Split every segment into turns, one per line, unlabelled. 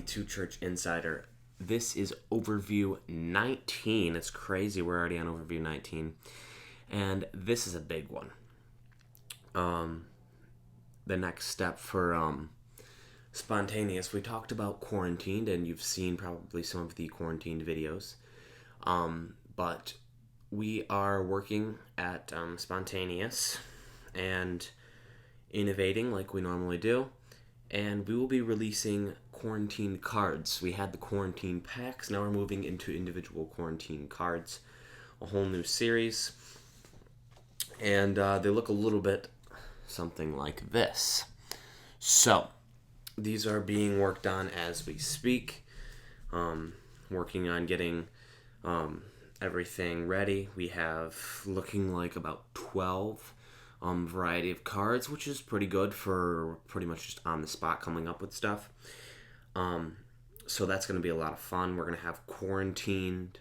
Two Church Insider. This is overview 19. It's crazy. We're already on overview 19. And this is a big one. The next step for Spontaneous. We talked about Quarantined, and you've seen probably some of the Quarantined videos. But we are working at Spontaneous and innovating like we normally do. And we will be releasing quarantine cards. We had the quarantine packs. Now we're moving into individual quarantine cards. A whole new series. And they look a little bit something like this. So, these are being worked on as we speak. Working on getting everything ready. We have looking like about 12 variety of cards, which is pretty good for pretty much just on the spot coming up with stuff. So that's going to be a lot of fun. We're going to have quarantined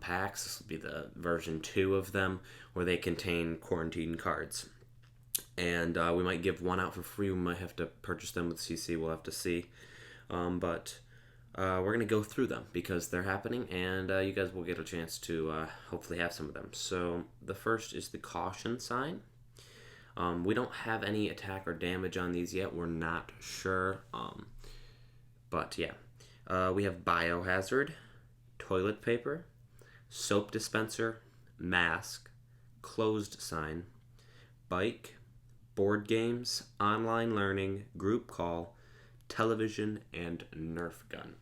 packs. This will be the version 2 of them, where they contain quarantine cards. And we might give one out for free. We might have to purchase them with CC. We'll have to see. But we're going to go through them because they're happening, and you guys will get a chance to hopefully have some of them. So the first is the caution sign. We don't have any attack or damage on these yet. We're not sure. But yeah. We have Biohazard, Toilet Paper, Soap Dispenser, Mask, Closed Sign, Bike, Board Games, Online Learning, Group Call, Television, and Nerf Gun.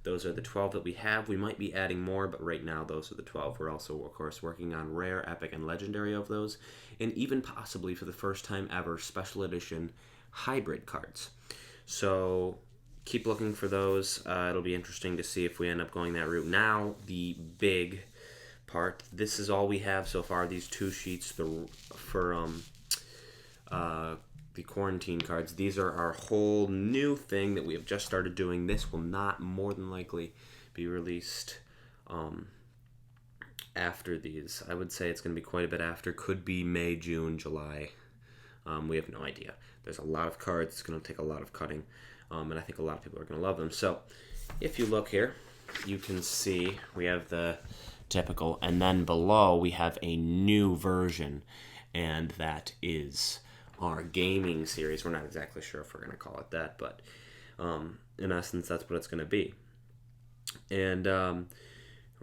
Those are the 12 that we have. We might be adding more, but right now those are the 12. We're also, of course, working on rare, epic, and legendary of those, and even possibly for the first time ever, special edition hybrid cards. So keep looking for those. It'll be interesting to see if we end up going that route. Now, the big part. This is all we have so far. These 2 sheets for the quarantine cards. These are our whole new thing that we have just started doing. This will not more than likely be released after these. I would say it's going to be quite a bit after. Could be May, June, July. We have no idea. There's a lot of cards. It's going to take a lot of cutting. And I think a lot of people are going to love them. So if you look here, you can see we have the typical. And then below we have a new version. And that is our gaming series. We're not exactly sure if we're going to call it that, but in essence, that's what it's going to be. And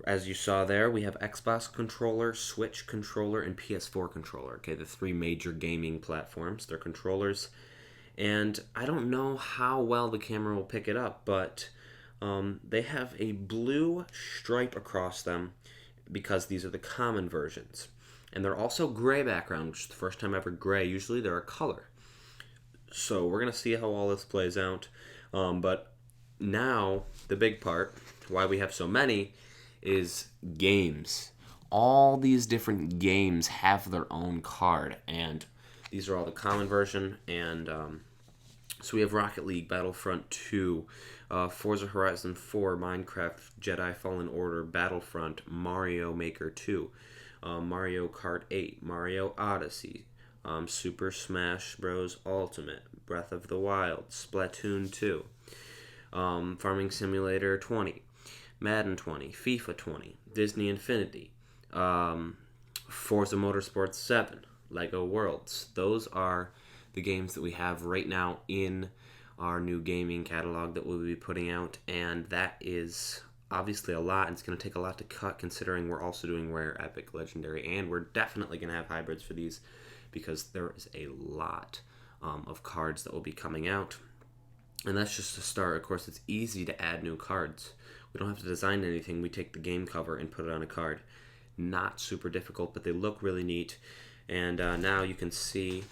as you saw there, we have Xbox controller, Switch controller, and PS4 controller. Okay, the 3 major gaming platforms. They're controllers. And I don't know how well the camera will pick it up, but they have a blue stripe across them because these are the common versions. And they're also gray background, which is the first time ever gray. Usually they're a color. So we're going to see how all this plays out. But now, the big part, why we have so many, is games. All these different games have their own card. And these are all the common version. And so we have Rocket League, Battlefront 2, Forza Horizon 4, Minecraft, Jedi Fallen Order, Battlefront, Mario Maker 2. Mario Kart 8, Mario Odyssey, Super Smash Bros. Ultimate, Breath of the Wild, Splatoon 2, Farming Simulator 20, Madden 20, FIFA 20, Disney Infinity, Forza Motorsport 7, Lego Worlds. Those are the games that we have right now in our new gaming catalog that we'll be putting out, and that is obviously a lot, and it's going to take a lot to cut considering we're also doing rare, epic, legendary, and we're definitely going to have hybrids for these because there is a lot of cards that will be coming out. And that's just a start. Of course, it's easy to add new cards. We don't have to design anything. We take the game cover and put it on a card. Not super difficult, but they look really neat. And now you can see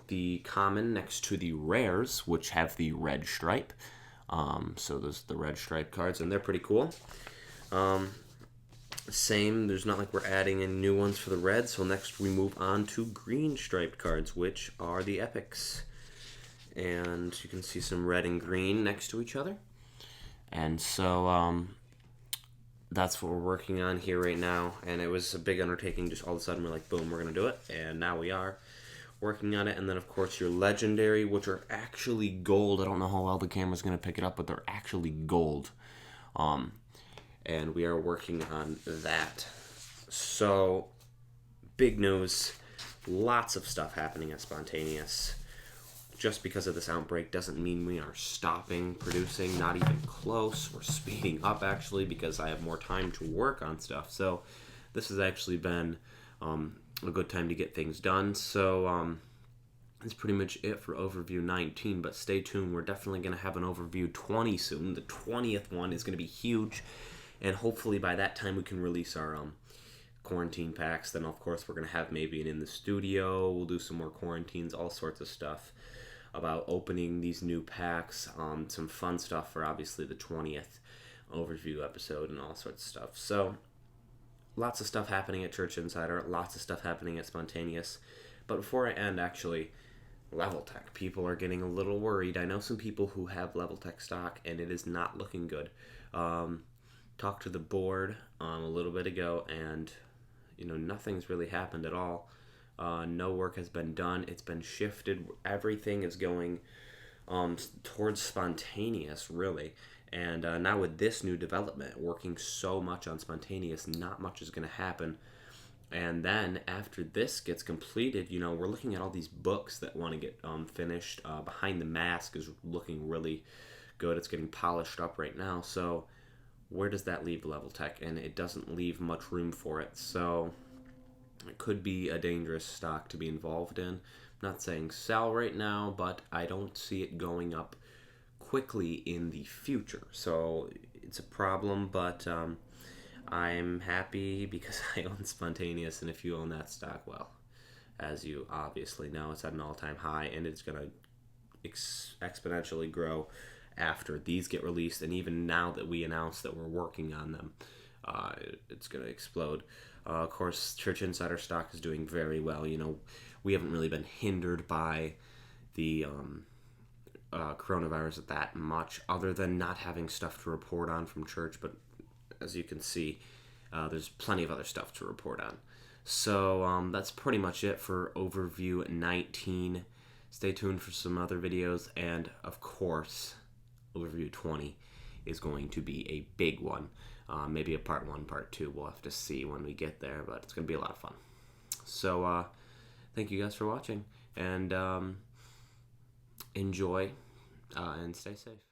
the common next to the rares, which have the red stripe. So those are the red stripe cards, and they're pretty cool. Same, there's not like we're adding in new ones for the red, so next we move on to green striped cards, which are the epics. And you can see some red and green next to each other. And so that's what we're working on here right now, and it was a big undertaking. Just all of a sudden we're like, boom, we're going to do it, and now we are. working on it. And then, of course, your legendary, which are actually gold. I don't know how well the camera's going to pick it up, but they're actually gold. And we are working on that. So, big news. Lots of stuff happening at Spontaneous. Just because of this outbreak doesn't mean we are stopping producing, not even close. We're speeding up, actually, because I have more time to work on stuff. So, this has actually been a good time to get things done. So that's pretty much it for overview 19, but stay tuned. We're definitely going to have an overview 20 soon. The 20th one is going to be huge, and hopefully by that time we can release our quarantine packs. Then of course we're going to have maybe an in the studio. We'll do some more quarantines, all sorts of stuff about opening these new packs, some fun stuff for obviously the 20th overview episode and all sorts of stuff. So lots of stuff happening at Church Insider, lots of stuff happening at Spontaneous. But before I end, actually, Leveltech. People are getting a little worried. I know some people who have Leveltech stock, and it is not looking good. Talked to the board a little bit ago, and nothing's really happened at all. No work has been done. It's been shifted. Everything is going towards Spontaneous, really. And now with this new development, working so much on Spontaneous, not much is going to happen. And then after this gets completed, we're looking at all these books that want to get finished. Behind the Mask is looking really good. It's getting polished up right now. So where does that leave Leveltech? And it doesn't leave much room for it. So it could be a dangerous stock to be involved in. I'm not saying sell right now, but I don't see it going up quickly in the future. So it's a problem, but I'm happy because I own Spontaneous, and if you own that stock, well, as you obviously know, it's at an all-time high, and it's going to exponentially grow after these get released, and even now that we announced that we're working on them, it's going to explode. Of course, Church Insider stock is doing very well. We haven't really been hindered by the coronavirus that much, other than not having stuff to report on from church, but as you can see, there's plenty of other stuff to report on. So that's pretty much it for overview 19. Stay tuned for some other videos, and of course, overview 20 is going to be a big one. Maybe a part 1, part 2. We'll have to see when we get there, but it's going to be a lot of fun. So thank you guys for watching, and enjoy, and stay safe.